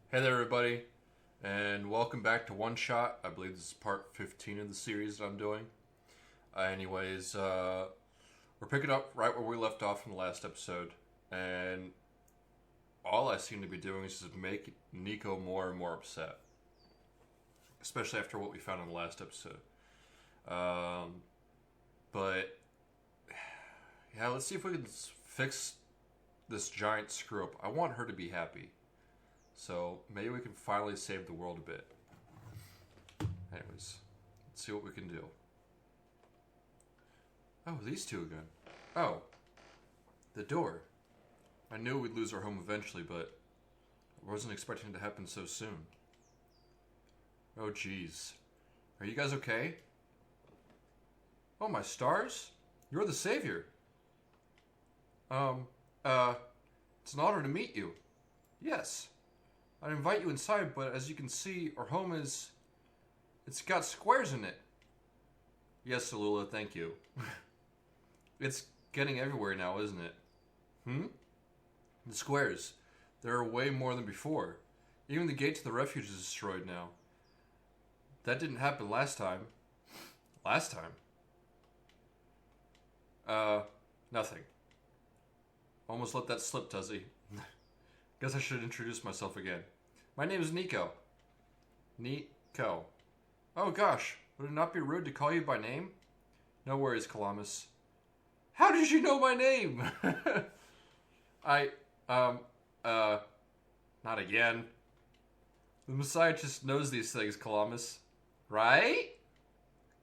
Hey there, everybody, and welcome back to OneShot. I believe this is part 15 of the series that I'm doing. We're picking up right where we left off in the last episode, and all I seem to be doing is just make Niko more and more upset, especially after what we found in the last episode. But yeah, let's see if we can fix this giant screw up. I want her to be happy. So maybe we can finally save the world a bit. Anyways, let's see what we can do. Oh, these two again. Oh, the door. I knew we'd lose our home eventually, but I wasn't expecting it to happen so soon. Oh, jeez. Are you guys okay? Oh, my stars? You're the savior. It's an honor to meet you. Yes. I'd invite you inside, but as you can see, our home is... It's got squares in it. Yes, Alula, thank you. It's getting everywhere now, isn't it? The squares. There are way more than before. Even the gate to the refuge is destroyed now. That didn't happen last time. Last time? Nothing. Almost let that slip, Tuzzy. Guess I should introduce myself again. My name is Niko. Niko. Oh gosh, would it not be rude to call you by name? No worries, Calamus. How did you know my name? Not again. The Messiah just knows these things, Calamus. Right?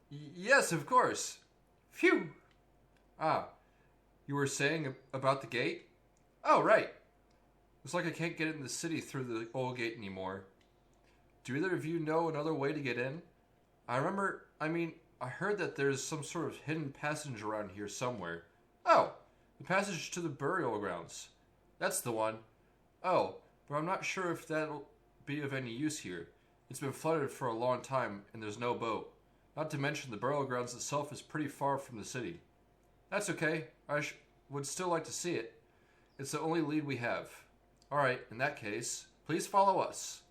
Yes, of course. Phew. Ah, you were saying about the gate? Oh, right. Looks like I can't get in the city through the old gate anymore. Do either of you know another way to get in? I heard that there's some sort of hidden passage around here somewhere. Oh, the passage to the burial grounds. That's the one. Oh, but I'm not sure if that'll be of any use here. It's been flooded for a long time, and there's no boat. Not to mention the burial grounds itself is pretty far from the city. That's okay. Would still like to see it. It's the only lead we have. Alright, in that case, please follow us.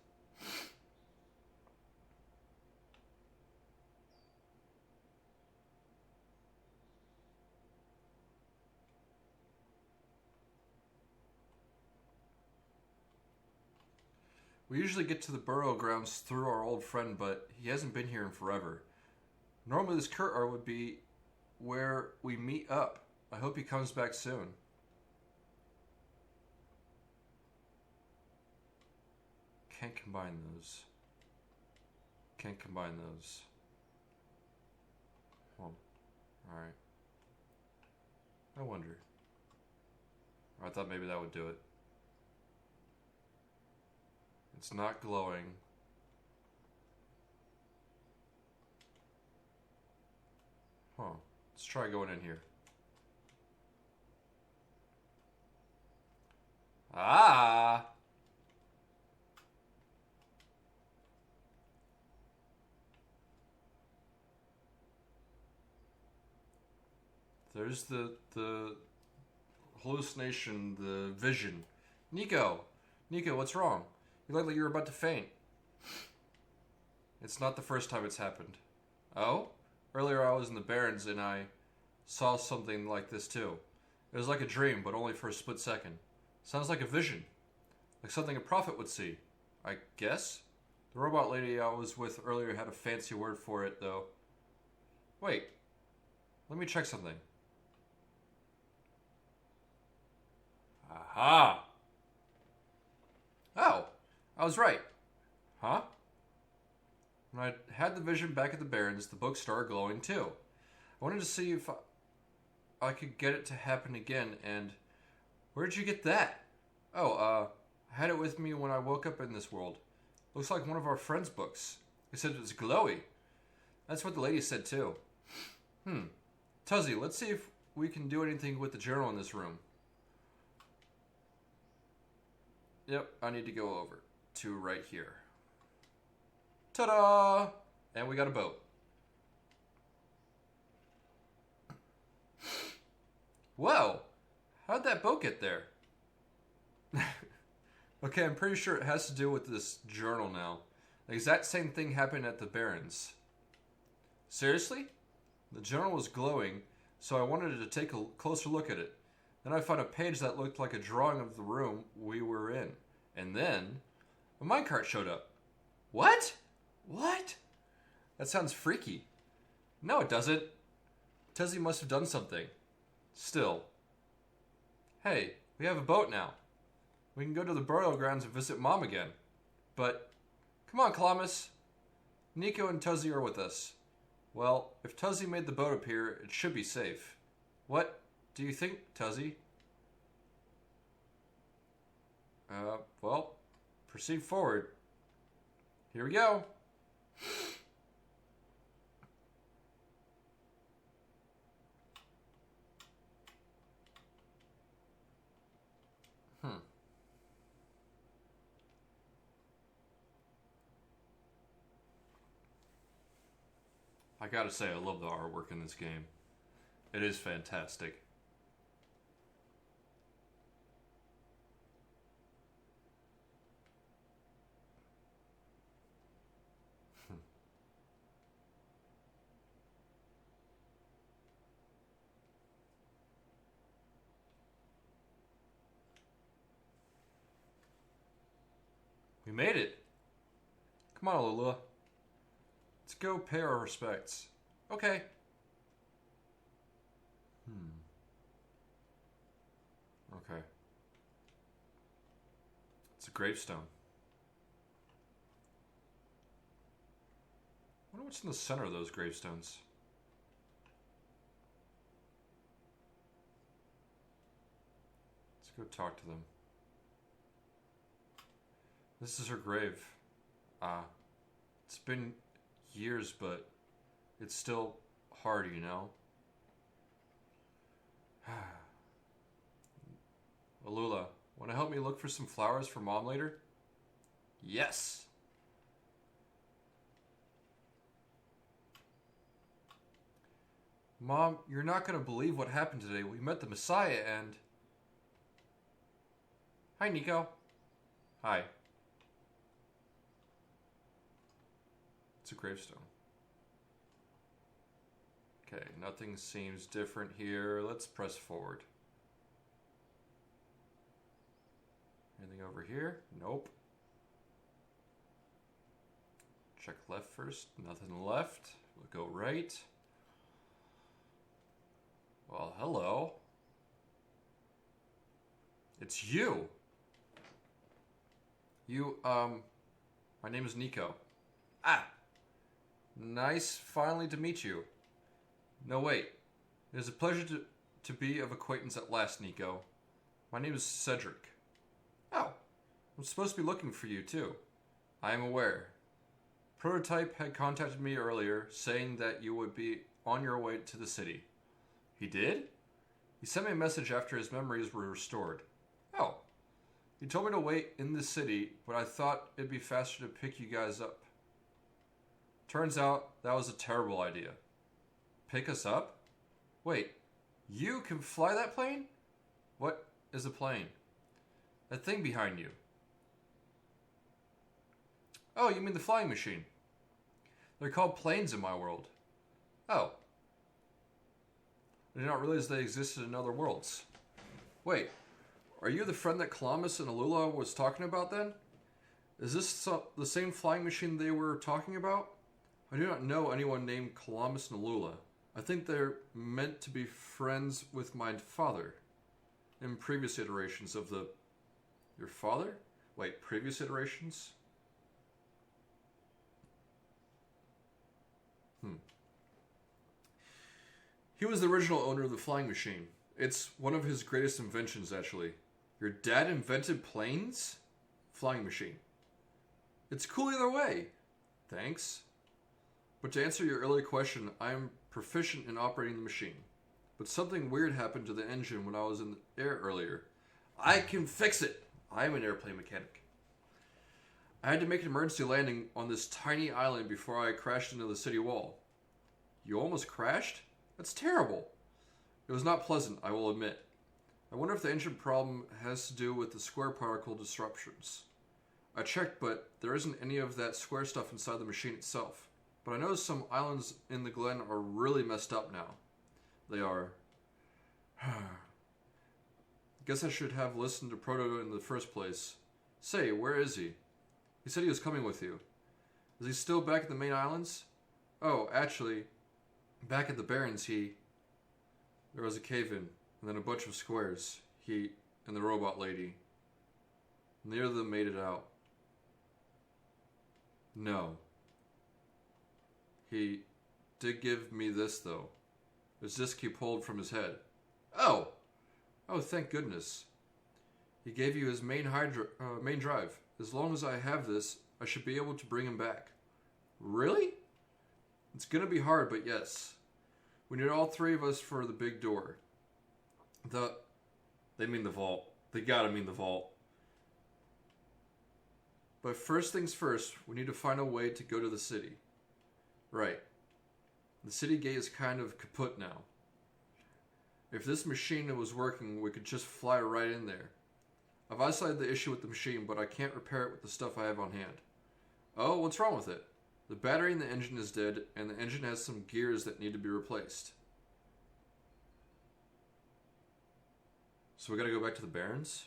We usually get to the burial grounds through our old friend, but he hasn't been here in forever. Normally this courtyard would be where we meet up. I hope he comes back soon. Can't combine those. Can't combine those. Well, alright. I wonder. I thought maybe that would do it. It's not glowing. Huh. Let's try going in here. Ah! There's the hallucination, the vision. Niko! Niko, what's wrong? You look like you're about to faint. It's not the first time it's happened. Oh? Earlier I was in the Barrens and I saw something like this too. It was like a dream, but only for a split second. Sounds like a vision. Like something a prophet would see. I guess? The robot lady I was with earlier had a fancy word for it, though. Wait. Let me check something. Aha! Oh, I was right. Huh? When I had the vision back at the Barrens, the book started glowing too. I wanted to see if I could get it to happen again, and... Where did you get that? Oh, I had it with me when I woke up in this world. Looks like one of our friends' books. They said it was glowy. That's what the lady said too. Tuzzy, let's see if we can do anything with the journal in this room. Yep, I need to go over to right here. Ta-da! And we got a boat. Whoa! How'd that boat get there? Okay, I'm pretty sure it has to do with this journal now. The exact same thing happened at the Barrens. Seriously? The journal was glowing, so I wanted to take a closer look at it. Then I found a page that looked like a drawing of the room we were in. And then a minecart showed up. What? What? That sounds freaky. No, it doesn't. Tezzy must have done something. Still. Hey, we have a boat now. We can go to the burial grounds and visit Mom again. But, come on, Columbus. Niko and Tuzzy are with us. Well, if Tuzzy made the boat appear, it should be safe. What do you think, Tuzzy? Well, proceed forward. Here we go. I gotta say, I love the artwork in this game. It is fantastic. We made it. Come on, Lula. Let's go pay our respects. Okay. Okay. It's a gravestone. I wonder what's in the center of those gravestones. Let's go talk to them. This is her grave. It's been years, but it's still hard, you know? Alula, want to help me look for some flowers for Mom later? Yes! Mom, you're not going to believe what happened today. We met the Messiah and... Hi, Niko. Hi. It's a gravestone. Okay, nothing seems different here. Let's press forward. Anything over here? Nope. Check left first. Nothing left. We'll go right. Well, hello. It's you. My name is Niko. Ah! Nice finally to meet you. No, wait. It is a pleasure to be of acquaintance at last, Niko. My name is Cedric. Oh, I'm supposed to be looking for you, too. I am aware. Prototype had contacted me earlier, saying that you would be on your way to the city. He did? He sent me a message after his memories were restored. Oh. He told me to wait in the city, but I thought it'd be faster to pick you guys up. Turns out that was a terrible idea. Pick us up? Wait, you can fly that plane? What is a plane? That thing behind you. Oh, you mean the flying machine? They're called planes in my world. Oh. I did not realize they existed in other worlds. Wait, are you the friend that Columbus and Alula was talking about then? Is this the same flying machine they were talking about? I do not know anyone named Columbus and Alula. I think they're meant to be friends with my father. In previous iterations of the... Your father? Wait, previous iterations? He was the original owner of the flying machine. It's one of his greatest inventions, actually. Your dad invented planes? Flying machine. It's cool either way. Thanks. But to answer your earlier question, I am proficient in operating the machine. But something weird happened to the engine when I was in the air earlier. I can fix it. I am an airplane mechanic. I had to make an emergency landing on this tiny island before I crashed into the city wall. You almost crashed? That's terrible. It was not pleasant, I will admit. I wonder if the engine problem has to do with the square particle disruptions. I checked, but there isn't any of that square stuff inside the machine itself. But I noticed some islands in the glen are really messed up now. They are. Guess I should have listened to Proto in the first place. Say, where is he? He said he was coming with you. Is he still back at the main islands? Oh, actually, back at the Barrens, there was a cave-in, and then a bunch of squares. He and the robot lady. Neither of them made it out. No. He did give me this, though. His disc he pulled from his head. Oh! Oh, thank goodness. He gave you his main drive. As long as I have this, I should be able to bring him back. Really? It's gonna be hard, but yes. We need all three of us for the big door. They mean the vault. They gotta mean the vault. But first things first, we need to find a way to go to the city. Right. The city gate is kind of kaput now. If this machine was working, we could just fly right in there. I've isolated the issue with the machine, but I can't repair it with the stuff I have on hand. Oh, what's wrong with it? The battery in the engine is dead, and the engine has some gears that need to be replaced. So we gotta go back to the Barrens?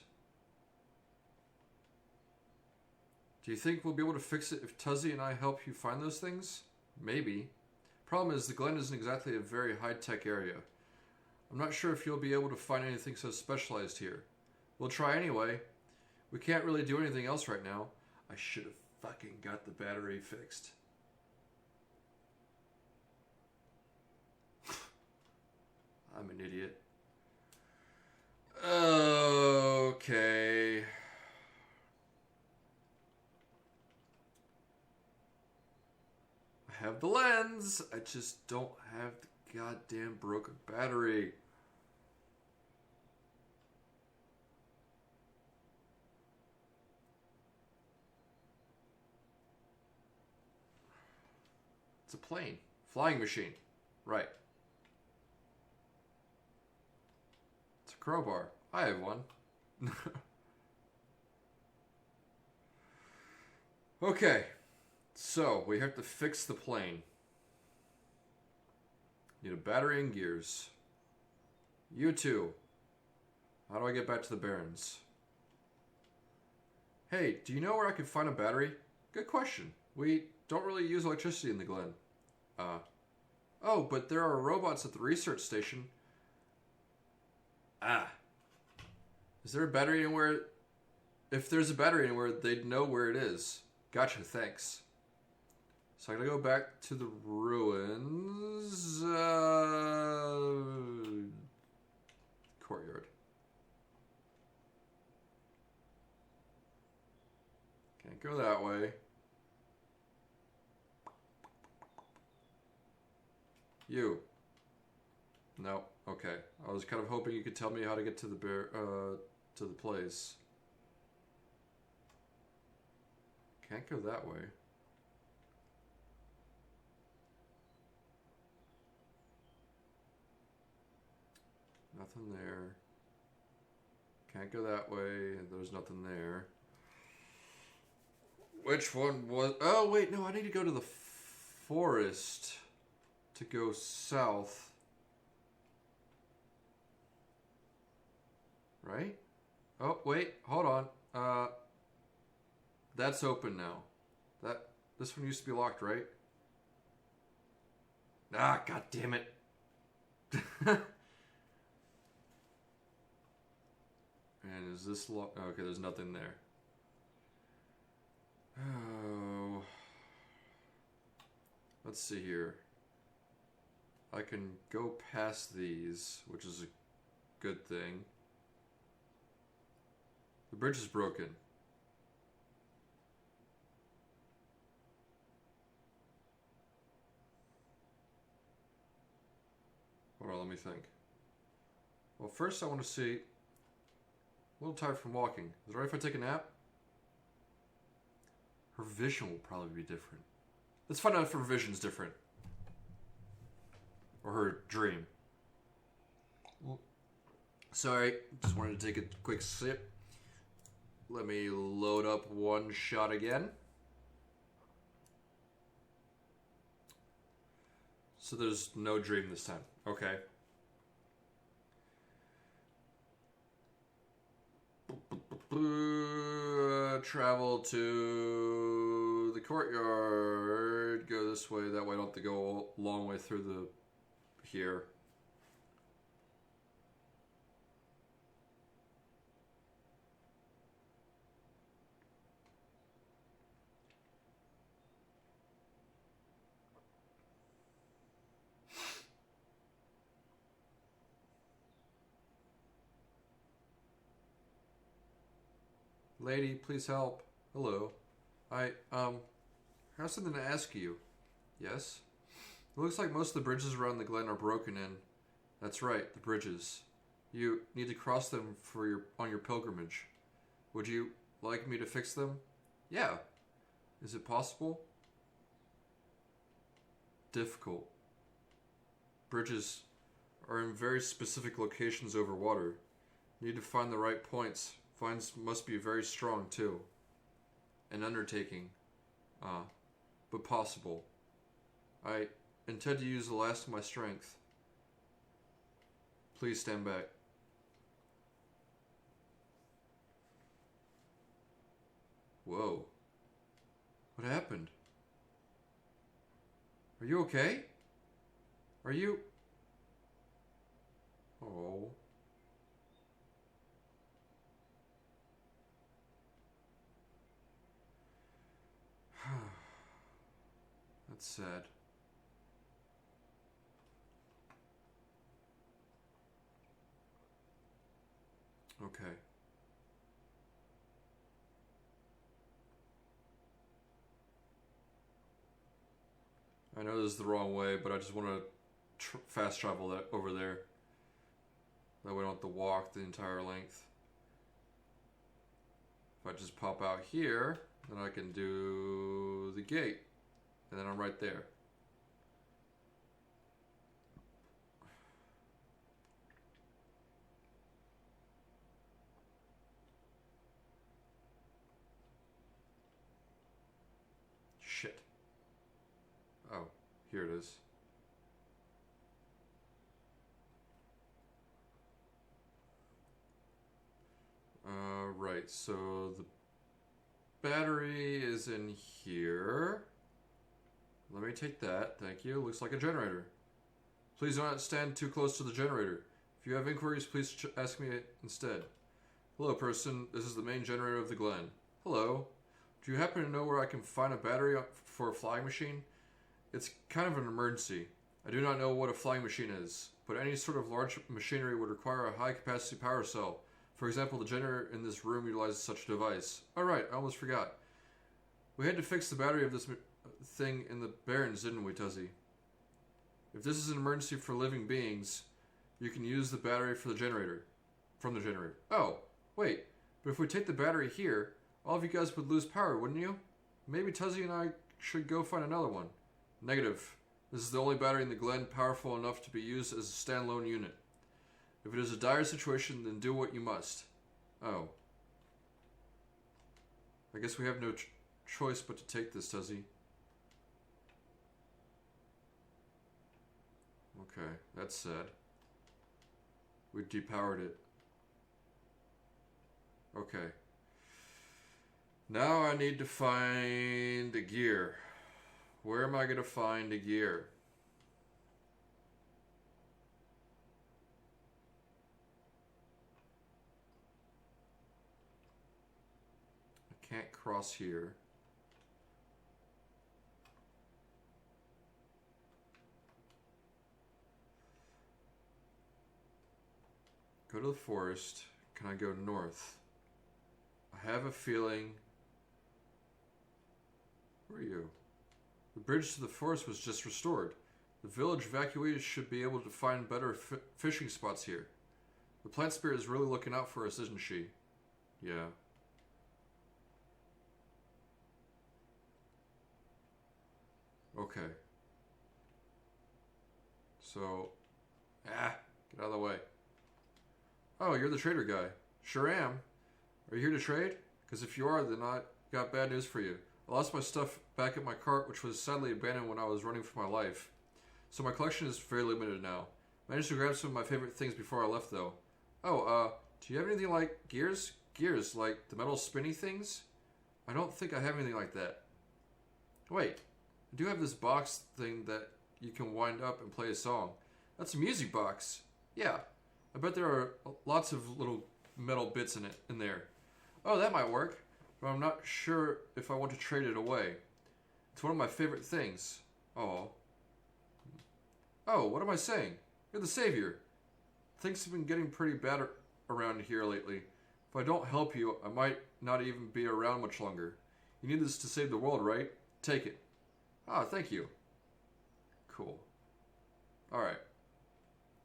Do you think we'll be able to fix it if Tuzzy and I help you find those things? Maybe. Problem is, the Glen isn't exactly a very high-tech area. I'm not sure if you'll be able to find anything so specialized here. We'll try anyway. We can't really do anything else right now. I should have fucking got the battery fixed. I'm an idiot. Okay. I have the lens. I just don't have the goddamn broken battery. It's a plane. Flying machine. Right. It's a crowbar. I have one. Okay. So, we have to fix the plane. Need a battery and gears. You too. How do I get back to the Barrens? Hey, do you know where I could find a battery? Good question. We don't really use electricity in the Glen. Oh, but there are robots at the research station. Is there a battery anywhere? If there's a battery anywhere, they'd know where it is. Gotcha, thanks. So I gotta go back to the ruins. Courtyard. Can't go that way. You. No. Okay. I was kind of hoping you could tell me how to get to the place. Can't go that way. Nothing there. Can't go that way. There's nothing there. Which one was... Oh, wait. No, I need to go to the forest to go south. Right? Oh, wait. Hold on. That's open now. This one used to be locked, right? Ah, god damn it. And is this locked? Okay, there's nothing there. Oh. Let's see here. I can go past these, which is a good thing. The bridge is broken. Hold on, let me think. Well, first I want to see... A little tired from walking. Is it right if I take a nap? Her vision will probably be different. Let's find out if her vision's different. Or her dream. Sorry, just wanted to take a quick sip. Let me load up OneShot again. So there's no dream this time. Okay. Travel to the courtyard. Go this way. That way I don't have to go a long way through the here. Lady, please help. Hello. I have something to ask you. Yes? It looks like most of the bridges around the glen are broken in. That's right, the bridges. You need to cross them on your pilgrimage. Would you like me to fix them? Yeah. Is it possible? Difficult. Bridges are in very specific locations over water. You need to find the right points. Finds must be very strong, too. An undertaking. But possible. I intend to use the last of my strength. Please stand back. Whoa. What happened? Are you okay? Are you... Oh... That's sad. Okay. I know this is the wrong way, but I just want to fast travel that over there. That way I don't have to walk the entire length. If I just pop out here, then I can do the gate. And then I'm right there. Shit. Oh, here it is. Right, so the battery is in here. Let me take that, thank you. Looks like a generator. Please do not stand too close to the generator. If you have inquiries, please ask me instead. Hello, person. This is the main generator of the glen. Hello. Do you happen to know where I can find a battery for a flying machine? It's kind of an emergency. I do not know what a flying machine is, but any sort of large machinery would require a high-capacity power cell. For example, the generator in this room utilizes such a device. Oh right, I almost forgot. We had to fix the battery of this thing in the Barrens, didn't we, Tuzzy? If this is an emergency for living beings, you can use the battery for the generator. From the generator. Oh, wait. But if we take the battery here, all of you guys would lose power, wouldn't you? Maybe Tuzzy and I should go find another one. Negative. This is the only battery in the glen powerful enough to be used as a standalone unit. If it is a dire situation, then do what you must. Oh. I guess we have no choice but to take this, Tuzzy. Okay, that's sad. We depowered it. Okay. Now I need to find the gear. Where am I going to find the gear? I can't cross here. Go to the forest. Can I go north? I have a feeling... Where are you? The bridge to the forest was just restored. The village evacuees should be able to find better fishing spots here. The plant spirit is really looking out for us, isn't she? Yeah. Okay. So... get out of the way. Oh, you're the trader guy. Sure am. Are you here to trade? Because if you are, then I got bad news for you. I lost my stuff back at my cart, which was sadly abandoned when I was running for my life. So my collection is very limited now. Managed to grab some of my favorite things before I left, though. Oh, do you have anything like gears? Gears, like the metal spinny things? I don't think I have anything like that. Wait, I do have this box thing that you can wind up and play a song. That's a music box. Yeah, I bet there are lots of little metal bits in there. Oh, that might work, but I'm not sure if I want to trade it away. It's one of my favorite things. Oh. Oh, what am I saying? You're the savior. Things have been getting pretty bad around here lately. If I don't help you, I might not even be around much longer. You need this to save the world, right? Take it. Ah, thank you. Cool. Alright.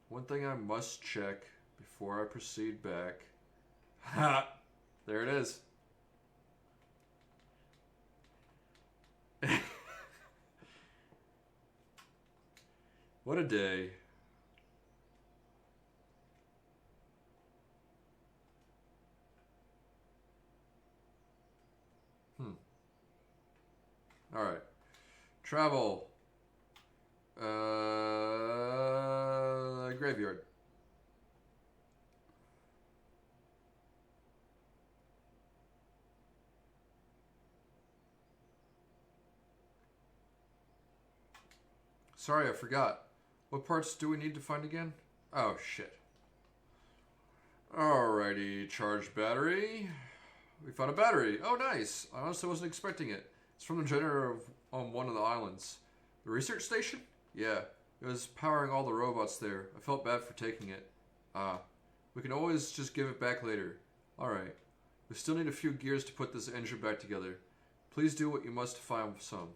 One thing I must check before I proceed back. Ha! There it is. What a day. Alright. Travel. Graveyard. Sorry, I forgot. What parts do we need to find again? Oh, shit. Alrighty, charged battery. We found a battery. Oh, nice. I honestly wasn't expecting it. It's from the generator on one of the islands. The research station? Yeah, it was powering all the robots there. I felt bad for taking it. We can always just give it back later. Alright. We still need a few gears to put this engine back together. Please do what you must to find some.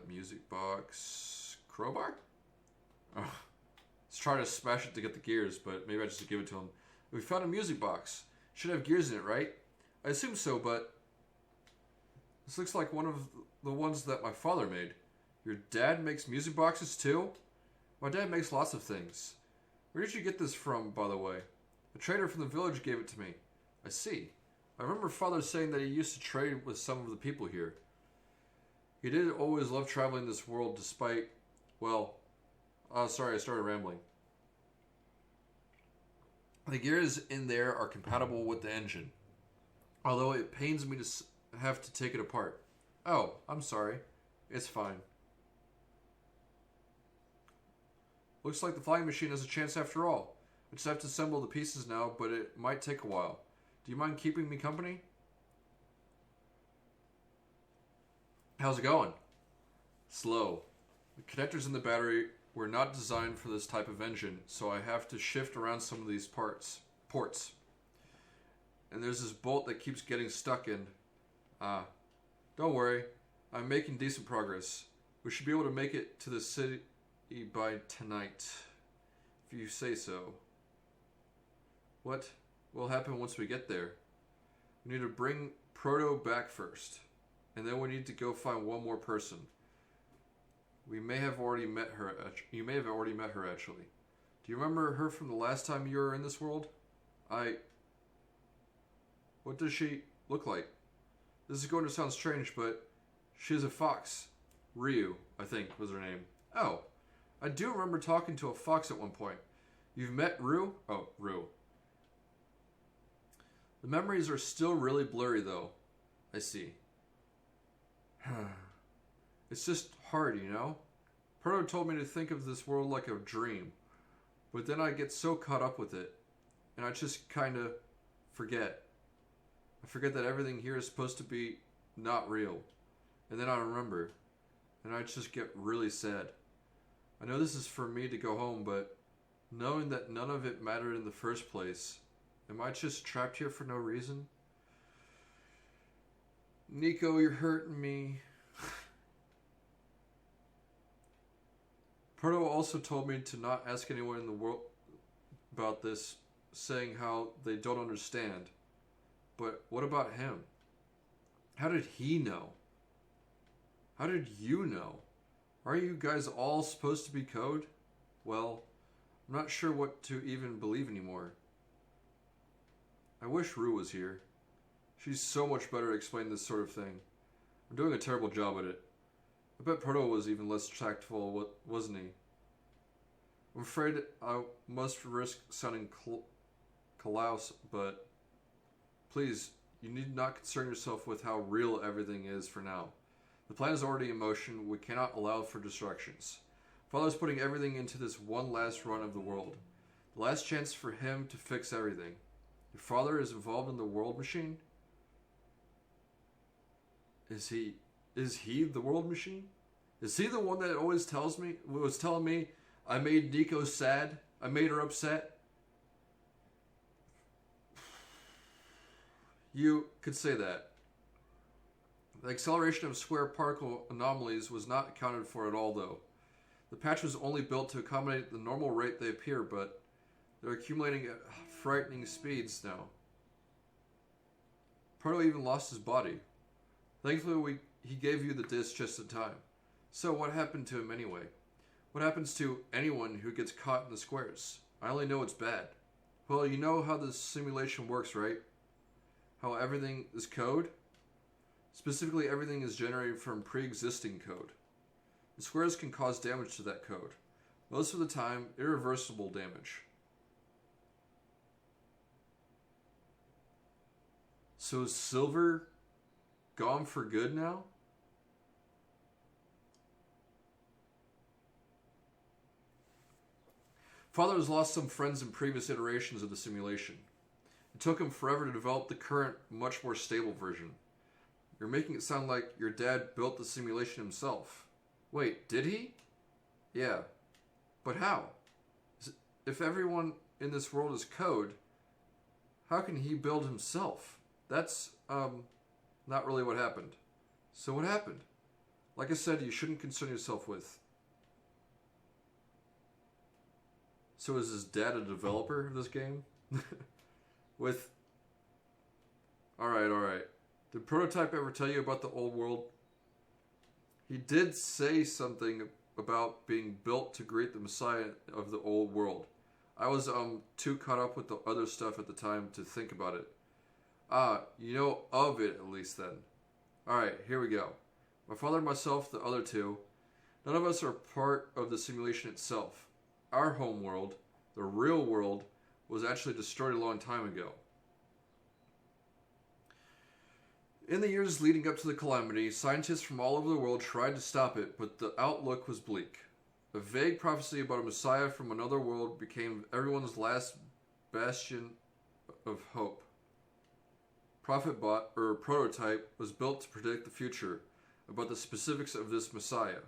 Music box. Crowbar? Oh. Let's try to smash it to get the gears, but maybe I just give it to him. We found a music box. Should have gears in it, right? I assume so, but this looks like one of the ones that my father made. Your dad makes music boxes too? My dad makes lots of things. Where did you get this from, by the way? A trader from the village gave it to me. I see. I remember father saying that he used to trade with some of the people here. He did always love traveling this world despite, well, sorry, I started rambling. The gears in there are compatible with the engine, although it pains me to have to take it apart. Oh, I'm sorry. It's fine. Looks like the flying machine has a chance after all. I just have to assemble the pieces now, but it might take a while. Do you mind keeping me company? How's it going? Slow. The connectors in the battery were not designed for this type of engine, so I have to shift around some of these ports. And there's this bolt that keeps getting stuck in. Don't worry. I'm making decent progress. We should be able to make it to the city by tonight, if you say so. What will happen once we get there? We need to bring Proto back first, and then we need to go find one more person. We may have already met her. You may have already met her, actually. Do you remember her from the last time you were in this world? What does she look like? This is going to sound strange, but she's a fox. Ryu, I think, was her name. Oh, I do remember talking to a fox at one point. You've met Rue? Oh, Rue. The memories are still really blurry, though. I see. It's just hard, you know? Proto told me to think of this world like a dream. But then I get so caught up with it. And I just kind of forget. I forget that everything here is supposed to be not real. And then I remember. And I just get really sad. I know this is for me to go home, but knowing that none of it mattered in the first place, am I just trapped here for no reason? Niko, you're hurting me. Proto also told me to not ask anyone in the world about this, saying how they don't understand. But what about him? How did he know? How did you know? Are you guys all supposed to be code? Well, I'm not sure what to even believe anymore. I wish Rue was here. She's so much better at explaining this sort of thing. I'm doing a terrible job at it. I bet Proto was even less tactful, wasn't he? I'm afraid I must risk sounding callous, but please, you need not concern yourself with how real everything is for now. The plan is already in motion. We cannot allow for distractions. Father's putting everything into this one last run of the world. The last chance for him to fix everything. Your father is involved in the world machine? Is he the world machine? Is he the one that always was telling me I made Niko sad? I made her upset? You could say that. The acceleration of square particle anomalies was not accounted for at all, though. The patch was only built to accommodate the normal rate they appear, but they're accumulating at frightening speeds now. Proto even lost his body. Thankfully, he gave you the disc just in time. So what happened to him anyway? What happens to anyone who gets caught in the squares? I only know it's bad. Well, you know how the simulation works, right? How everything is code? Specifically, everything is generated from pre-existing code. The squares can cause damage to that code. Most of the time, irreversible damage. So is Silver gone for good now? Father has lost some friends in previous iterations of the simulation. It took him forever to develop the current, much more stable version. You're making it sound like your dad built the simulation himself. Wait, did he? Yeah. But how? If everyone in this world is code, how can he build himself? That's, not really what happened. So what happened? Like I said, you shouldn't concern yourself with. So is his dad a developer of this game? Alright. Did Prototype ever tell you about the old world? He did say something about being built to greet the Messiah of the old world. I was too caught up with the other stuff at the time to think about it. Ah, you know of it at least then. Alright, here we go. My father and myself, the other two, none of us are part of the simulation itself. Our home world, the real world, was actually destroyed a long time ago. In the years leading up to the calamity, scientists from all over the world tried to stop it, but the outlook was bleak. A vague prophecy about a messiah from another world became everyone's last bastion of hope. Prophetbot, or Prototype, was built to predict the future about the specifics of this messiah.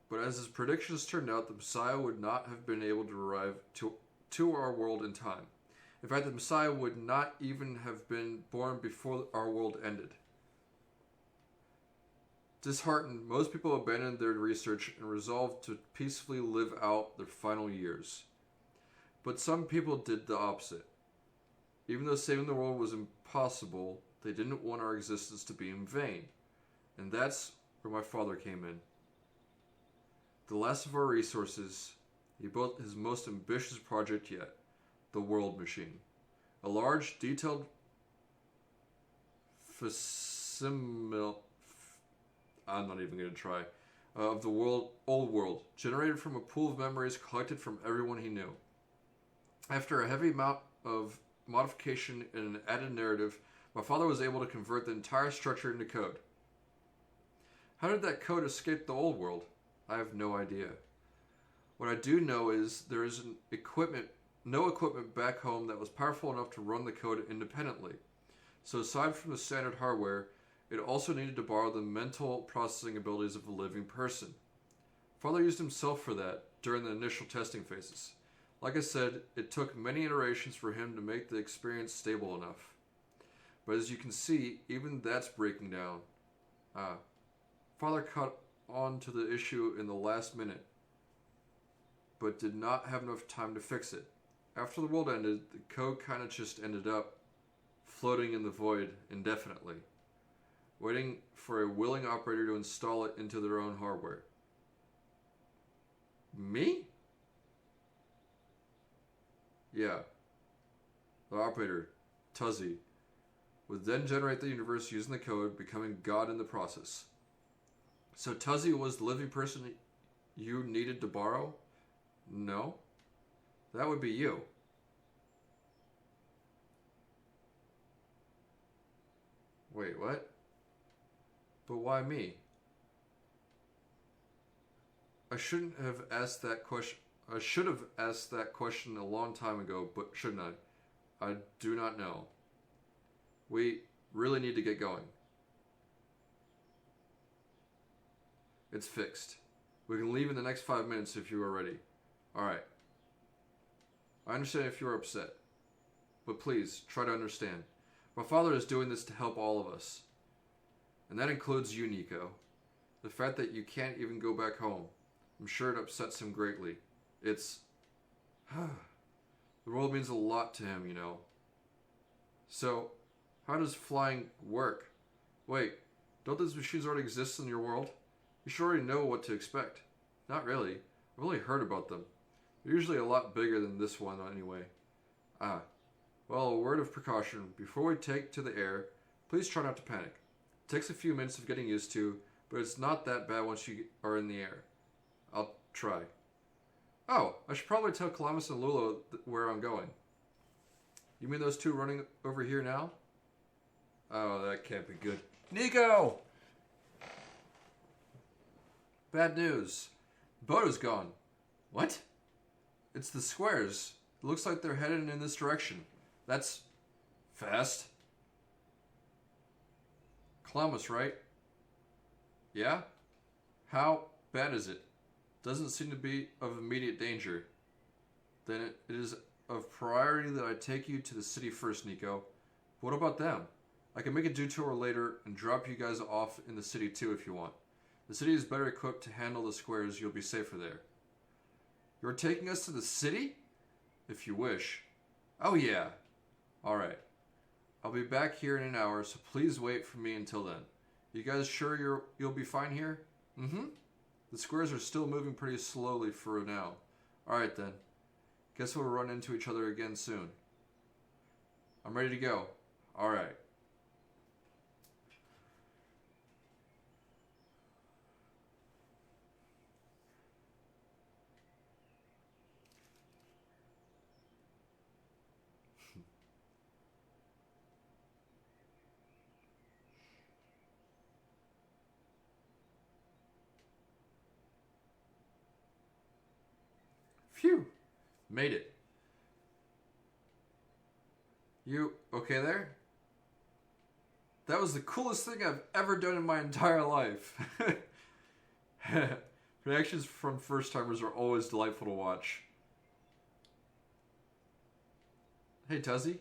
But as his predictions turned out, the messiah would not have been able to arrive to our world in time. In fact, the Messiah would not even have been born before our world ended. Disheartened, most people abandoned their research and resolved to peacefully live out their final years. But some people did the opposite. Even though saving the world was impossible, they didn't want our existence to be in vain. And that's where my father came in. The last of our resources, he built his most ambitious project yet. The world machine. A large, detailed facsimile, I'm not even going to try, of the old world, generated from a pool of memories collected from everyone he knew. After a heavy amount of modification and an added narrative, my father was able to convert the entire structure into code. How did that code escape the old world? I have no idea. What I do know is there is no equipment back home that was powerful enough to run the code independently. So aside from the standard hardware, it also needed to borrow the mental processing abilities of a living person. Father used himself for that during the initial testing phases. Like I said, it took many iterations for him to make the experience stable enough. But as you can see, even that's breaking down. Father caught on to the issue in the last minute, but did not have enough time to fix it. After the world ended, the code kind of just ended up floating in the void indefinitely, waiting for a willing operator to install it into their own hardware. Me? Yeah. The operator, Tuzzy, would then generate the universe using the code, becoming God in the process. So Tuzzy was the living person you needed to borrow? No. That would be you. Wait, what? But why me? I shouldn't have asked that question. I should have asked that question a long time ago, but shouldn't I? I do not know. We really need to get going. It's fixed. We can leave in the next 5 minutes if you are ready. Alright. I understand if you are upset. But please, try to understand. My father is doing this to help all of us. And that includes you, Niko. The fact that you can't even go back home. I'm sure it upsets him greatly. It's... the world means a lot to him, you know. So, how does flying work? Wait, don't those machines already exist in your world? You should already know what to expect. Not really. I've only heard about them. They're usually a lot bigger than this one anyway. Well, a word of precaution. Before we take to the air, please try not to panic. It takes a few minutes of getting used to, but it's not that bad once you are in the air. I'll try. Oh, I should probably tell Columbus and Lulu where I'm going. You mean those two running over here now? Oh, that can't be good. Niko! Bad news. The boat is gone. What? It's the squares. It looks like they're headed in this direction. That's fast. Columbus, right? Yeah? How bad is it? Doesn't seem to be of immediate danger. Then it is of priority that I take you to the city first, Niko. What about them? I can make a detour later and drop you guys off in the city too if you want. The city is better equipped to handle the squares. You'll be safer there. You're taking us to the city? If you wish. Oh yeah. Alright. I'll be back here in an hour, so please wait for me until then. You guys sure you'll be fine here? Mm-hmm. The squares are still moving pretty slowly for now. Alright then. Guess we'll run into each other again soon. I'm ready to go. Alright. Phew. Made it. You okay there? That was the coolest thing I've ever done in my entire life. Reactions from first-timers are always delightful to watch. Hey, Tuzzy.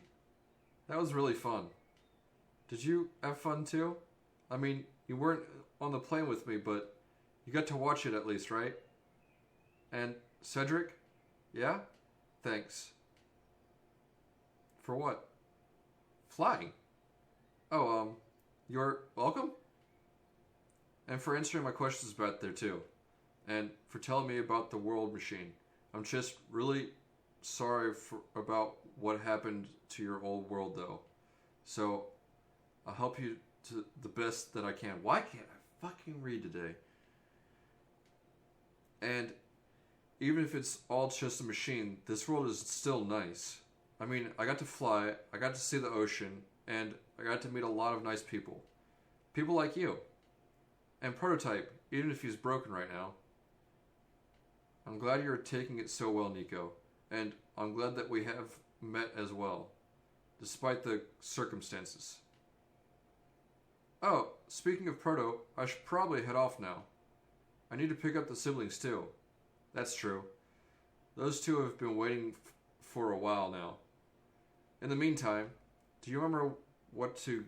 That was really fun. Did you have fun too? I mean, you weren't on the plane with me, but you got to watch it at least, right? And Cedric? Yeah? Thanks. For what? Flying. Oh, you're welcome? And for answering my questions about there too. And for telling me about the world machine. I'm just really sorry about what happened to your old world though. So, I'll help you to the best that I can. Why can't I fucking read today? And even if it's all just a machine, this world is still nice. I mean, I got to fly, I got to see the ocean, and I got to meet a lot of nice people. People like you. And Prototype, even if he's broken right now. I'm glad you're taking it so well, Niko. And I'm glad that we have met as well. Despite the circumstances. Oh, speaking of Proto, I should probably head off now. I need to pick up the siblings too. That's true. Those two have been waiting for a while now. In the meantime, do you remember what to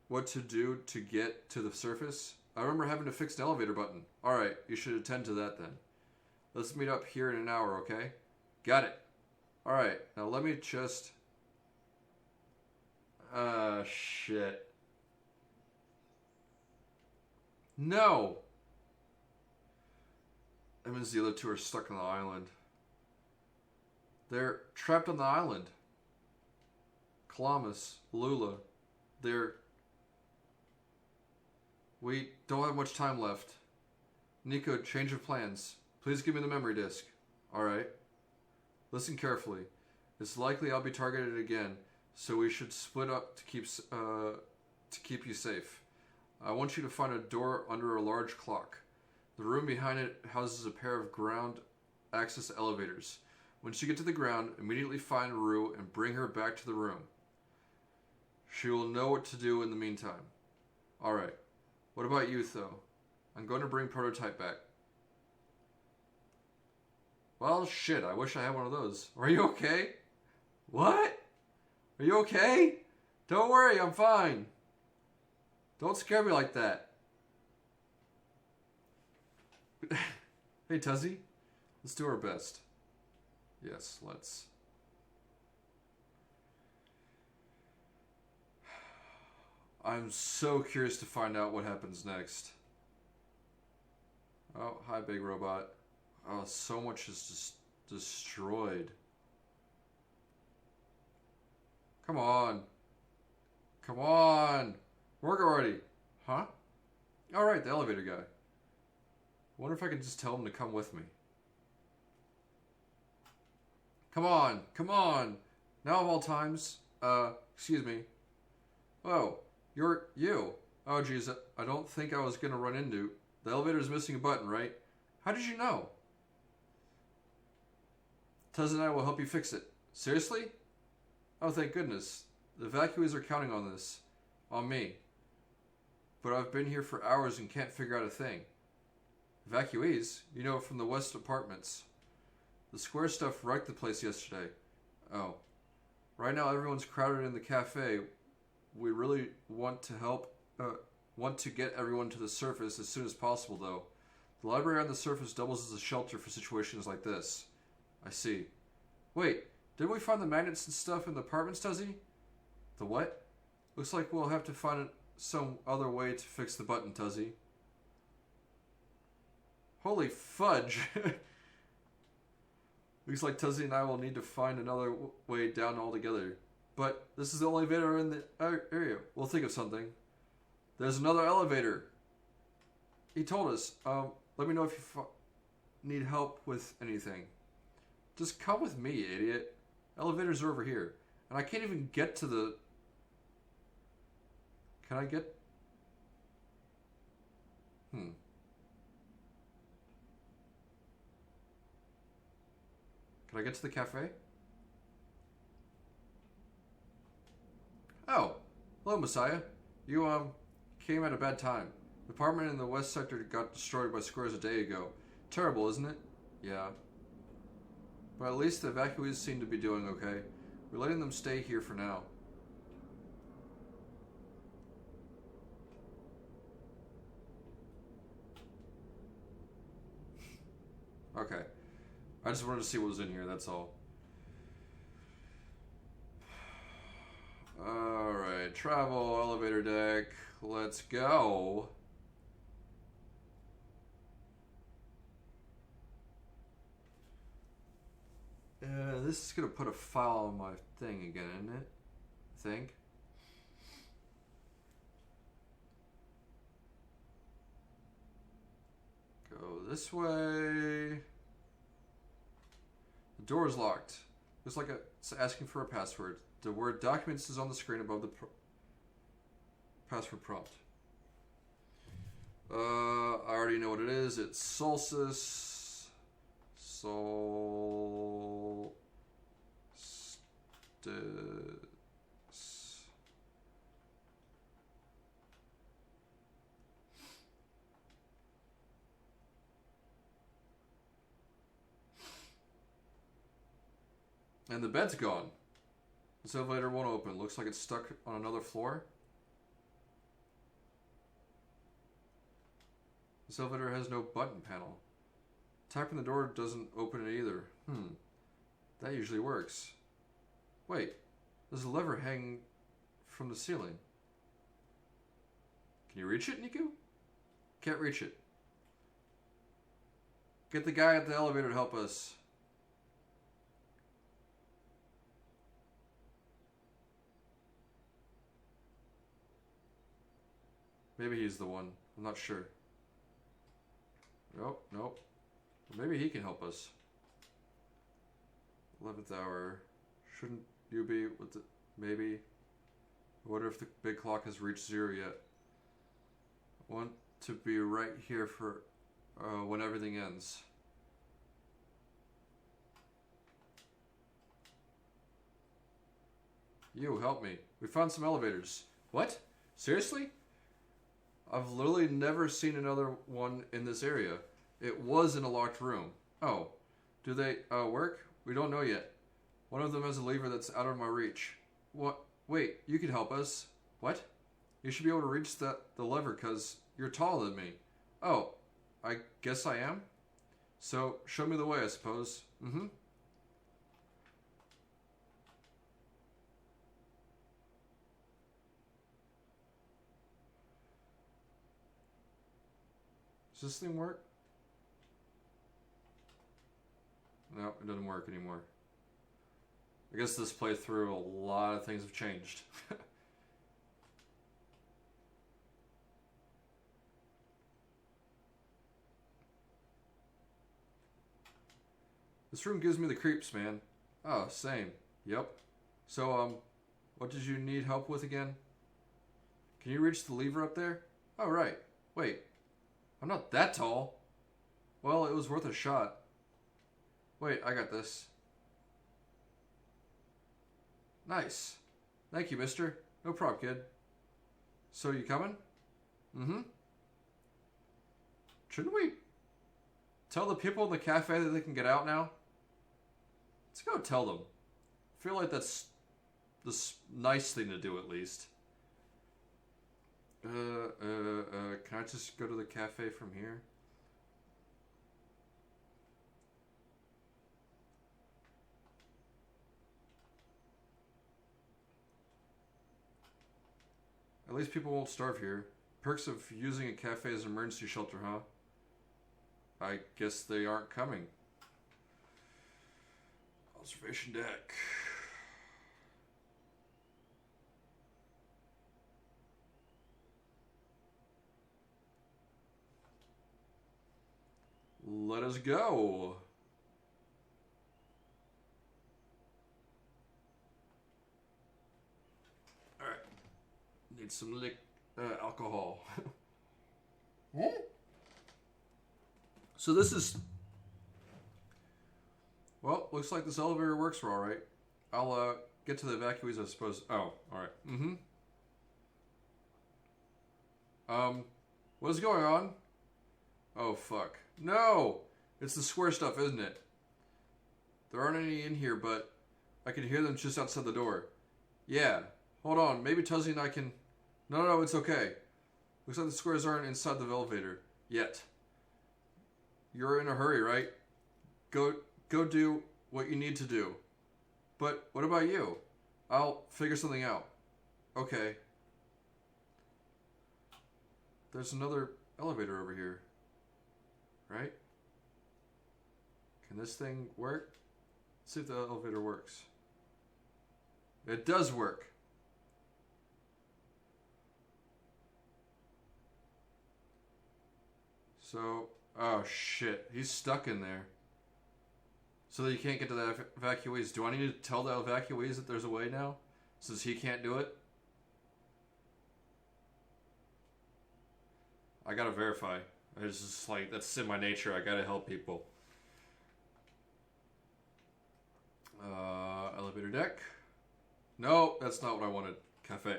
do to get to the surface? I remember having to fix an elevator button. Alright, you should attend to that then. Let's meet up here in an hour, okay? Got it. Alright, now let me just... shit. No! That means the other two are stuck on the island. They're trapped on the island. Calamus, Lula. We don't have much time left. Niko, change of plans. Please give me the memory disk. Alright. Listen carefully. It's likely I'll be targeted again, so we should split up to keep you safe. I want you to find a door under a large clock. The room behind it houses a pair of ground access elevators. Once you get to the ground, immediately find Rue and bring her back to the room. She will know what to do in the meantime. Alright. What about you, though? I'm going to bring Prototype back. Well, shit, I wish I had one of those. Are you okay? What? Are you okay? Don't worry, I'm fine. Don't scare me like that. Hey, Tuzzy. Let's do our best. Yes, let's. I'm so curious to find out what happens next. Oh, hi, big robot. Oh, so much is just destroyed. Come on. Come on. Work already. Huh? Alright, the elevator guy. Wonder if I could just tell him to come with me. Come on. Come on. Now of all times. Excuse me. Oh, you're you. Oh, geez, I don't think I was gonna run into. The elevator's missing a button, right? How did you know? Tuz and I will help you fix it. Seriously? Oh, thank goodness. The evacuees are counting on this. On me. But I've been here for hours and can't figure out a thing. Evacuees? You know, from the West Apartments. The square stuff wrecked the place yesterday. Oh. Right now everyone's crowded in the cafe. We really want to get everyone to the surface as soon as possible, though. The library on the surface doubles as a shelter for situations like this. I see. Wait, didn't we find the magnets and stuff in the apartments, Tuzzy? The what? Looks like we'll have to find some other way to fix the button, Tuzzy. Holy fudge! Looks like Tuzzy and I will need to find another way down altogether. But this is the only elevator in the area. We'll think of something. There's another elevator. He told us. Let me know if you need help with anything. Just come with me, idiot. Elevators are over here. And I can't even get to the... Can I get... Can I get to the cafe? Oh. Hello, Messiah. You, came at a bad time. The apartment in the west sector got destroyed by squares a day ago. Terrible, isn't it? Yeah. But at least the evacuees seem to be doing okay. We're letting them stay here for now. Okay. I just wanted to see what was in here, that's all. Alright, travel, elevator deck. Let's go. This is going to put a file on my thing again, isn't it? I think. Go this way. The door is locked. Looks like it's asking for a password. The word documents is on the screen above the password prompt. I already know what it is. It's Solstice. And the bed's gone. This elevator won't open. Looks like it's stuck on another floor. This elevator has no button panel. Tapping the door doesn't open it either. That usually works. Wait, there's a lever hanging from the ceiling. Can you reach it, Niko? Can't reach it. Get the guy at the elevator to help us. Maybe he's the one. I'm not sure. Nope, nope. Maybe he can help us. 11th hour. Shouldn't you be with the... Maybe. I wonder if the big clock has reached 0 yet. I want to be right here for when everything ends. You, help me. We found some elevators. What? Seriously? I've literally never seen another one in this area. It was in a locked room. Oh. Do they work? We don't know yet. One of them has a lever that's out of my reach. What? Wait, you can help us. What? You should be able to reach the lever because you're taller than me. Oh, I guess I am? So, show me the way, I suppose. Mm-hmm. Does this thing work? No, it doesn't work anymore. I guess this playthrough, a lot of things have changed. This room gives me the creeps, man. Oh, same. Yep. So, what did you need help with again? Can you reach the lever up there? Oh, right. Wait. I'm not that tall. Well, it was worth a shot. Wait, I got this. Nice. Thank you, mister. No problem, kid. So, you coming? Mm-hmm. Shouldn't we tell the people in the cafe that they can get out now? Let's go tell them. I feel like that's the nice thing to do, at least. Can I just go to the cafe from here? At least people won't starve here. Perks of using a cafe as an emergency shelter, huh? I guess they aren't coming. Observation deck. Let us go. Alright. Need some alcohol. So this is... Well, looks like this elevator works for alright. I'll get to the evacuees, I suppose. Oh, alright. Mm-hmm. What's going on? Oh, fuck. No! It's the square stuff, isn't it? There aren't any in here, but I can hear them just outside the door. Yeah. Hold on. Maybe Tuzzy and I can... No, it's okay. Looks like the squares aren't inside the elevator. Yet. You're in a hurry, right? Go do what you need to do. But what about you? I'll figure something out. Okay. There's another elevator over here. Right? Can this thing work? Let's see if the elevator works. It does work. So, oh shit, he's stuck in there. So that you can't get to the evacuees. Do I need to tell the evacuees that there's a way now? Since he can't do it? I gotta verify. It's just like, that's in my nature. I gotta help people. Elevator deck. No, that's not what I wanted. Cafe.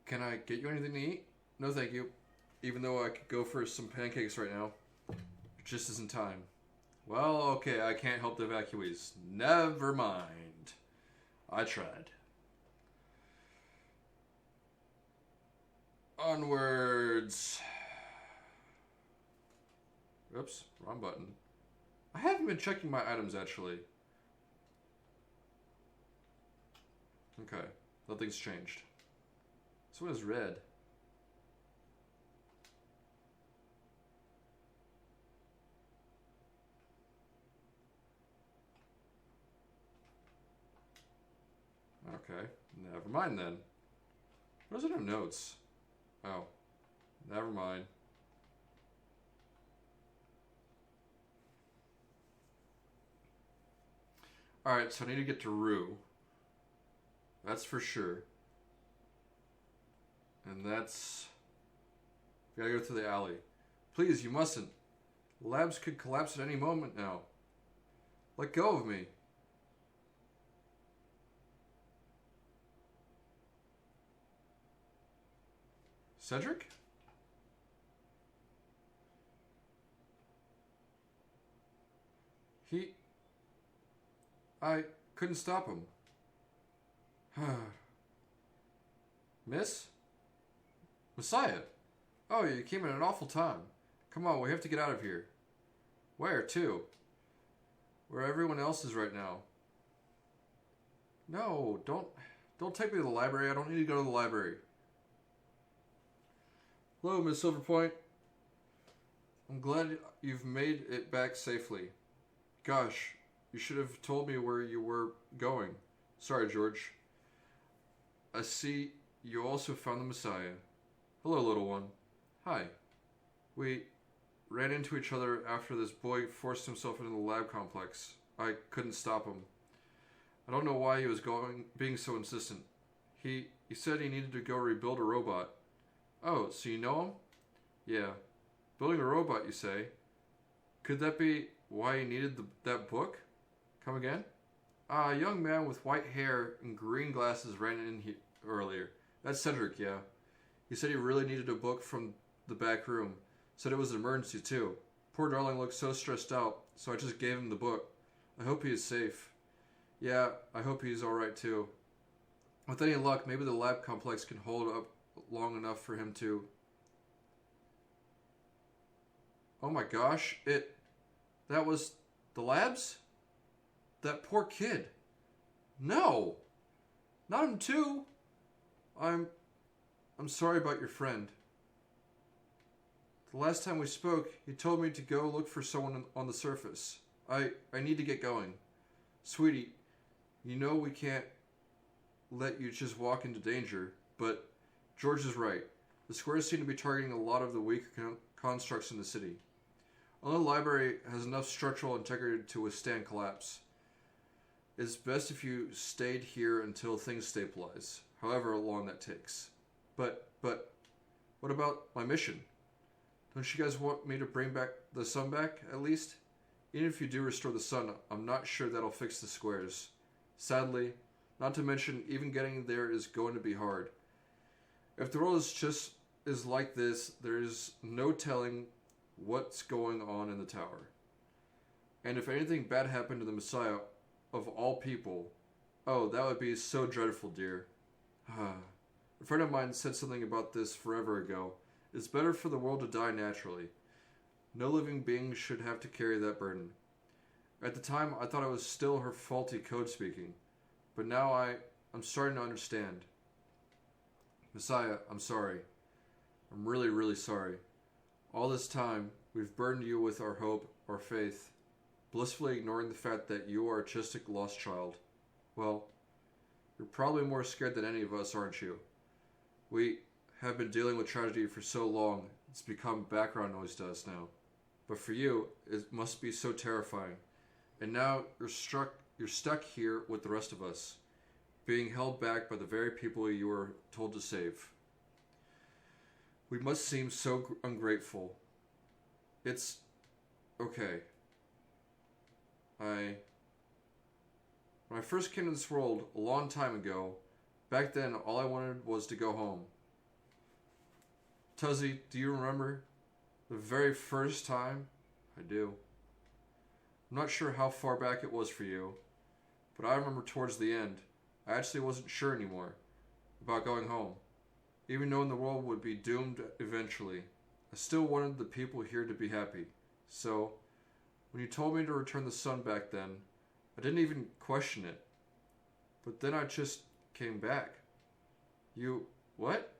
Can I get you anything to eat? No, thank you. Even though I could go for some pancakes right now. It just isn't time. Well, okay, I can't help the evacuees. Never mind. I tried. Onwards. Oops, wrong button. I haven't been checking my items, actually. Okay, nothing's changed. This one is red. Okay, never mind then. Why does it have notes? Oh. Never mind. Alright, so I need to get to Rue. That's for sure. And that's... We gotta go through the alley. Please, you mustn't. The labs could collapse at any moment now. Let go of me. Cedric? I couldn't stop him. Miss? Messiah? Oh, you came at an awful time. Come on, we have to get out of here. Where to? Where everyone else is right now. No, don't take me to the library. I don't need to go to the library. Hello, Miss Silverpoint. I'm glad you've made it back safely. Gosh, you should have told me where you were going. Sorry, George. I see you also found the Messiah. Hello, little one. Hi. We ran into each other after this boy forced himself into the lab complex. I couldn't stop him. I don't know why he was being so insistent. He said he needed to go rebuild a robot. Oh, so you know him? Yeah. Building a robot, you say? Could that be why he needed that book? Come again? A young man with white hair and green glasses ran in here earlier. That's Cedric, yeah. He said he really needed a book from the back room. Said it was an emergency, too. Poor darling looked so stressed out, so I just gave him the book. I hope he is safe. Yeah, I hope he's alright, too. With any luck, maybe the lab complex can hold up long enough for him to... Oh my gosh, that was the labs? That poor kid. No! Not him too! I'm sorry about your friend. The last time we spoke, he told me to go look for someone on the surface. I need to get going. Sweetie, you know we can't let you just walk into danger, but George is right. The squares seem to be targeting a lot of the weaker constructs in the city. Only the library has enough structural integrity to withstand collapse. It's best if you stayed here until things stabilize, however long that takes. But, what about my mission? Don't you guys want me to bring back the sun back, at least? Even if you do restore the sun, I'm not sure that'll fix the squares. Sadly, not to mention, even getting there is going to be hard. If the world is like this, there's no telling what's going on in the tower. And if anything bad happened to the Messiah of all people, oh, that would be so dreadful, dear. A friend of mine said something about this forever ago. It's better for the world to die naturally. No living being should have to carry that burden. At the time, I thought it was still her faulty code speaking. But now I'm starting to understand. Messiah, I'm sorry. I'm really, really sorry. All this time, we've burdened you with our hope, our faith, blissfully ignoring the fact that you are just a lost child. Well, you're probably more scared than any of us, aren't you? We have been dealing with tragedy for so long, it's become background noise to us now. But for you, it must be so terrifying. And now you're stuck here with the rest of us, being held back by the very people you were told to save. We must seem so ungrateful. It's okay. When I first came to this world a long time ago, back then all I wanted was to go home. Tuzzy, do you remember the very first time? I do. I'm not sure how far back it was for you, but I remember towards the end, I actually wasn't sure anymore about going home. Even knowing the world would be doomed eventually, I still wanted the people here to be happy. So, when you told me to return the sun back then, I didn't even question it. But then I just came back. You, what?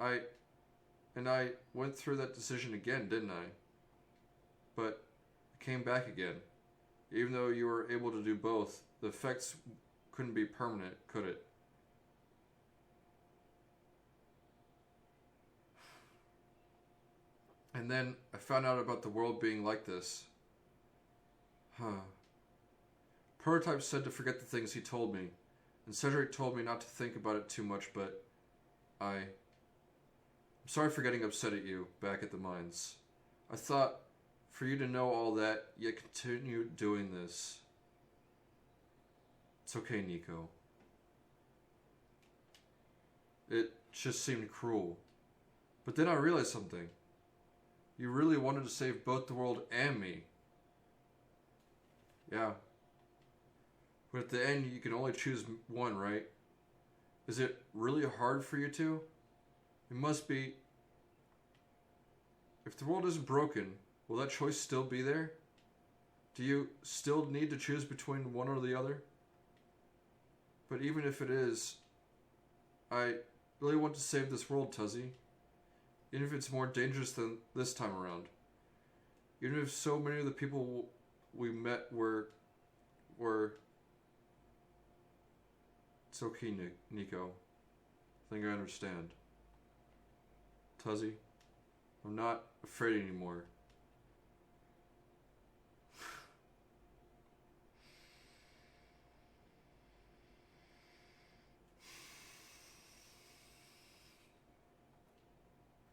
I went through that decision again, didn't I? But I came back again. Even though you were able to do both, the effects couldn't be permanent, could it? And then I found out about the world being like this. Huh. Prototype said to forget the things he told me, and Cedric told me not to think about it too much, but I'm sorry for getting upset at you back at the mines. I thought for you to know all that, yet continue doing this. It's okay, Niko. It just seemed cruel. But then I realized something. You really wanted to save both the world and me. Yeah. But at the end, you can only choose one, right? Is it really hard for you to? It must be. If the world isn't broken, will that choice still be there? Do you still need to choose between one or the other? But even if it is, I really want to save this world, Tuzzy. Even if it's more dangerous than this time around. Even if so many of the people we met were... It's okay, Niko. I think I understand. Tuzzy, I'm not afraid anymore.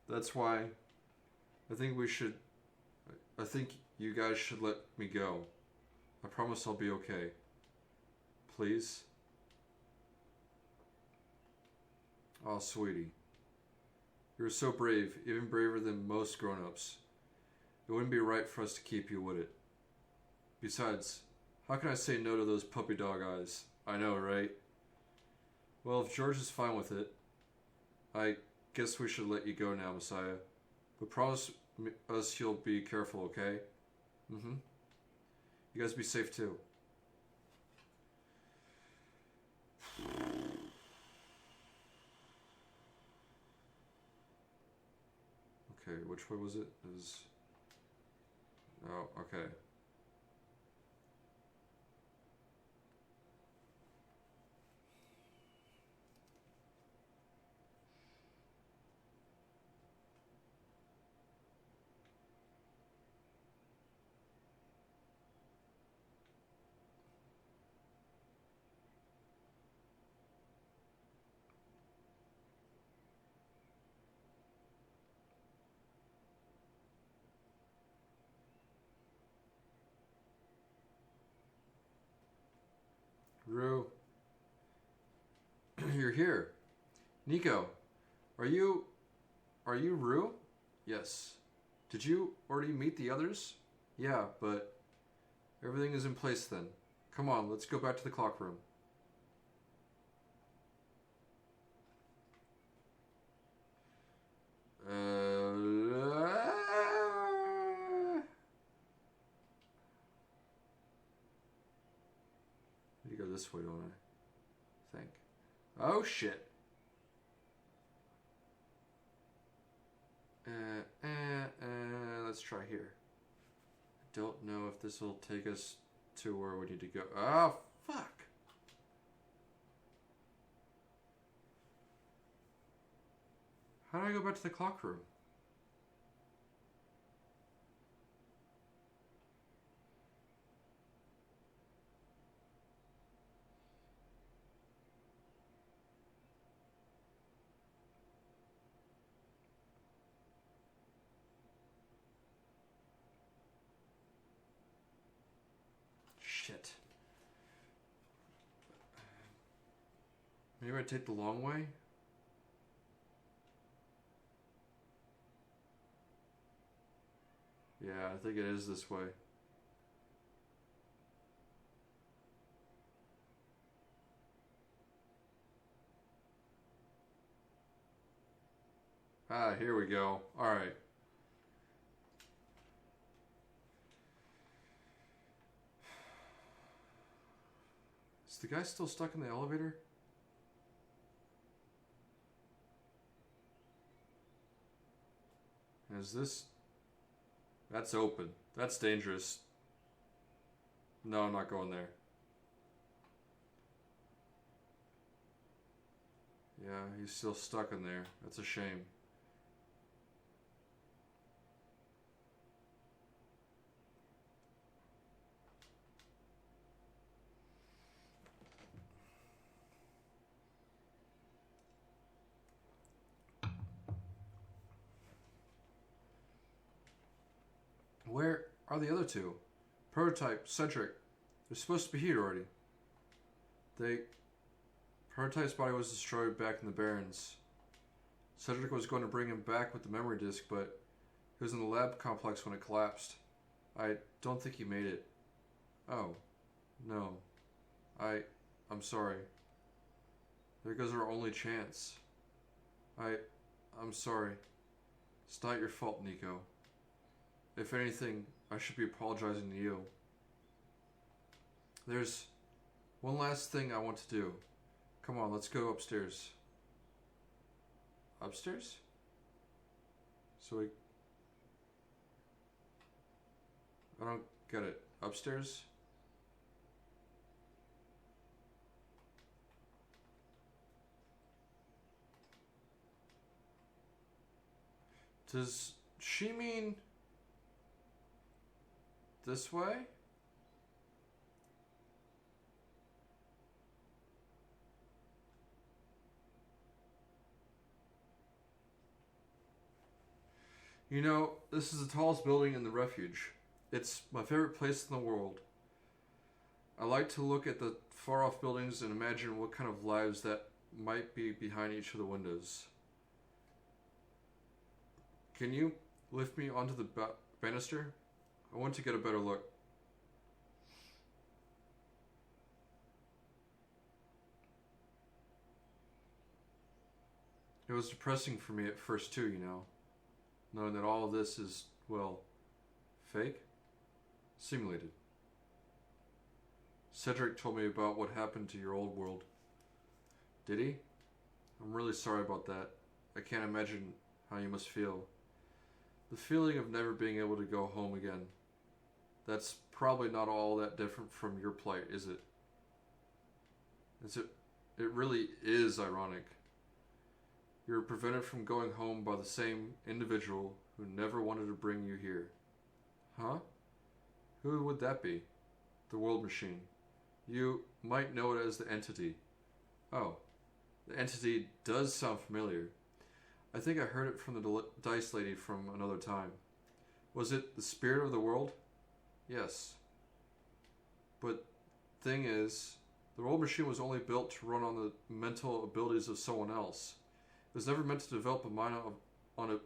That's why I think you guys should let me go. I promise I'll be okay. Please? Oh, sweetie. You're so brave, even braver than most grown-ups. It wouldn't be right for us to keep you, would it? Besides, how can I say no to those puppy dog eyes? I know, right? Well, if George is fine with it, I guess we should let you go now, Messiah. But promise us you'll be careful, okay? Mm-hmm. You guys be safe, too. Okay, which way was it? It was... Oh, okay. Rue. You're here. Niko, are you Rue? Yes. Did you already meet the others? Yeah, but everything is in place then. Come on, let's go back to the clock room. I need to go this way, don't I? Think. Oh shit. Let's try here. I don't know if this will take us to where we need to go. Oh, fuck. How do I go back to the clock room? Shit. Maybe I take the long way? Yeah, I think it is this way. Ah, here we go. Alright. Is the guy still stuck in the elevator? Is this... That's open. That's dangerous. No, I'm not going there. Yeah, he's still stuck in there. That's a shame. are the other two? Prototype, Cedric. They're supposed to be here already. Prototype's body was destroyed back in the Barrens. Cedric was going to bring him back with the memory disk, but he was in the lab complex when it collapsed. I don't think he made it. Oh. No. I'm sorry. There goes our only chance. I'm sorry. It's not your fault, Niko. If anything, I should be apologizing to you. There's one last thing I want to do. Come on, let's go upstairs. Upstairs? I don't get it. Upstairs? Does she mean this way? You know, this is the tallest building in the refuge. It's my favorite place in the world. I like to look at the far-off buildings and imagine what kind of lives that might be behind each of the windows. Can you lift me onto the banister? I want to get a better look. It was depressing for me at first too, you know. Knowing that all of this is, well, fake? Simulated. Cedric told me about what happened to your old world. Did he? I'm really sorry about that. I can't imagine how you must feel. The feeling of never being able to go home again. That's probably not all that different from your plight, is it? It really is ironic. You were prevented from going home by the same individual who never wanted to bring you here. Huh? Who would that be? The World Machine. You might know it as the Entity. Oh, the Entity does sound familiar. I think I heard it from the Dice Lady from another time. Was it the spirit of the world? Yes. But thing is, the World Machine was only built to run on the mental abilities of someone else. It was never meant to develop a mind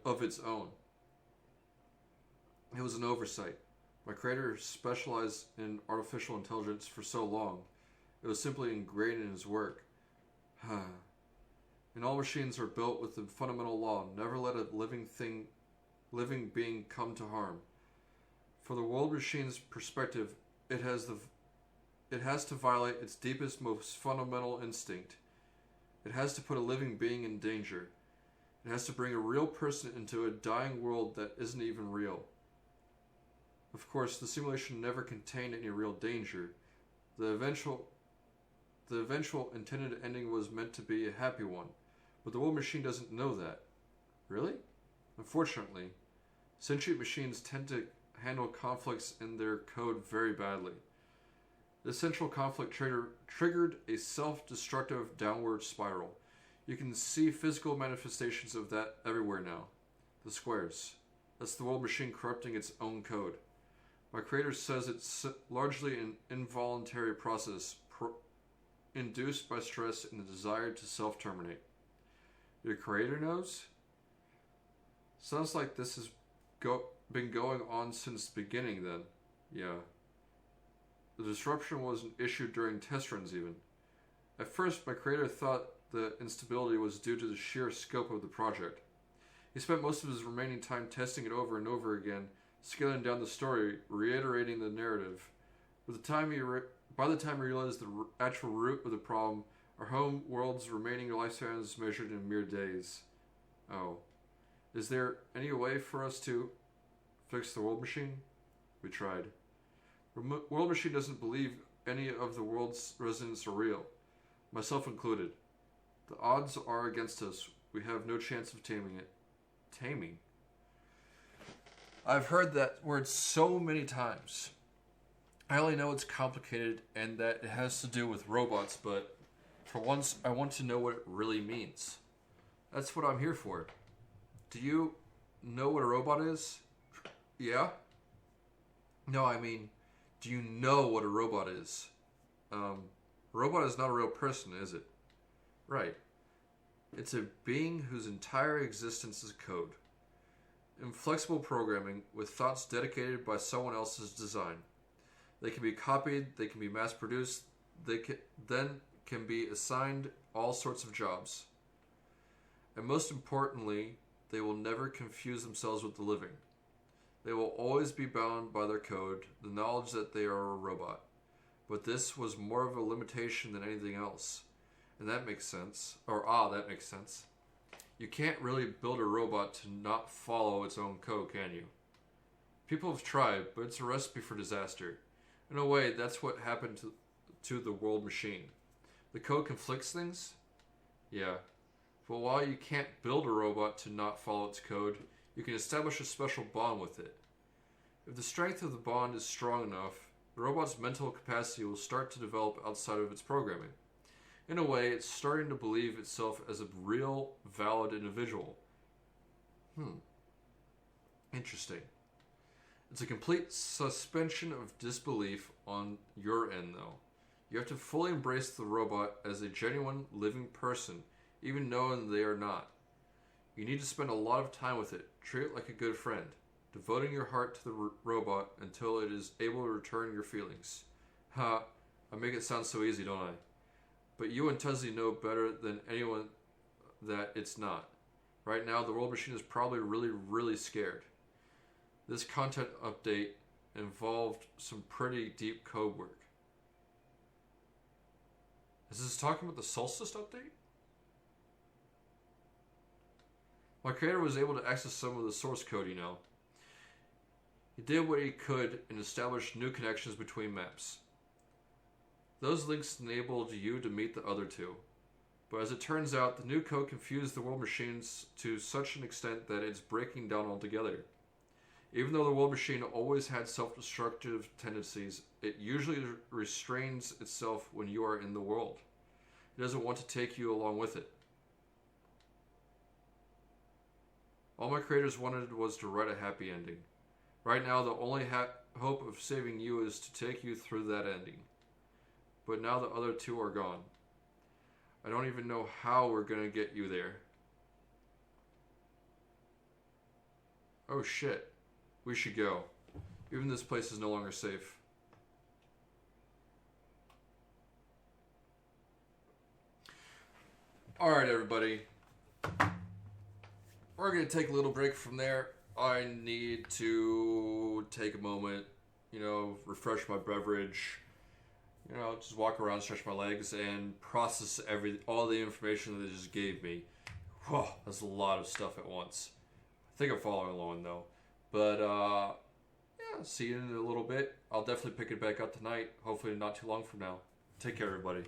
of its own. It was an oversight. My creator specialized in artificial intelligence for so long. It was simply ingrained in his work. And all machines are built with the fundamental law: never let a living being come to harm. For the World Machine's perspective, it has to violate its deepest, most fundamental instinct. It has to put a living being in danger. It has to bring a real person into a dying world that isn't even real. Of course, the simulation never contained any real danger. The eventual intended ending was meant to be a happy one, but the World Machine doesn't know that. Really? Unfortunately, sentient machines tend to handle conflicts in their code very badly. The central conflict triggered a self-destructive downward spiral. You can see physical manifestations of that everywhere now. The squares. That's the World Machine corrupting its own code. My creator says it's largely an involuntary process induced by stress and the desire to self-terminate. Your creator knows? Sounds like this has been going on since the beginning then. Yeah. The disruption was an issue during test runs even. At first, my creator thought the instability was due to the sheer scope of the project. He spent most of his remaining time testing it over and over again, scaling down the story, reiterating the narrative. By the time he realized the actual root of the problem, our home world's remaining lifespan is measured in mere days. Oh. Is there any way for us to fix the World Machine? We tried. The World Machine doesn't believe any of the world's residents are real, myself included. The odds are against us. We have no chance of taming it. Taming? I've heard that word so many times. I only know it's complicated and that it has to do with robots, but for once I want to know what it really means. That's what I'm here for. Do you know what a robot is? Yeah? No, I mean, do you know what a robot is? A robot is not a real person, is it? Right. It's a being whose entire existence is code. Inflexible programming with thoughts dedicated by someone else's design. They can be copied, they can be mass produced, then can be assigned all sorts of jobs. And most importantly, they will never confuse themselves with the living. They will always be bound by their code, the knowledge that they are a robot. But this was more of a limitation than anything else. And that makes sense. That makes sense. You can't really build a robot to not follow its own code, can you? People have tried, but it's a recipe for disaster. In a way, that's what happened to the world machine. The code conflicts things? Yeah. But while you can't build a robot to not follow its code, you can establish a special bond with it. If the strength of the bond is strong enough, the robot's mental capacity will start to develop outside of its programming. In a way, it's starting to believe itself as a real, valid individual. Interesting. It's a complete suspension of disbelief on your end, though. You have to fully embrace the robot as a genuine, living person, even knowing they are not. You need to spend a lot of time with it, treat it like a good friend, devoting your heart to the robot until it is able to return your feelings. I make it sound so easy, don't I? But you and Tuzzy know better than anyone that it's not. Right now, the world machine is probably really, really scared. This content update involved some pretty deep code work. Is this talking about the Solstice update? My creator was able to access some of the source code, you know. He did what he could and established new connections between maps. Those links enabled you to meet the other two. But as it turns out, the new code confused the world machines to such an extent that it's breaking down altogether. Even though the world machine always had self-destructive tendencies, it usually restrains itself when you are in the world. It doesn't want to take you along with it. All my creators wanted was to write a happy ending. Right now, the only hope of saving you is to take you through that ending. But now the other two are gone. I don't even know how we're gonna get you there. Oh shit. We should go. Even this place is no longer safe. Alright, everybody. We're going to take a little break from there. I need to take a moment, refresh my beverage, just walk around, stretch my legs, and process all the information that they just gave me. Whoa, that's a lot of stuff at once. I think I'm following along, though. But, yeah, see you in a little bit. I'll definitely pick it back up tonight. Hopefully not too long from now. Take care, everybody.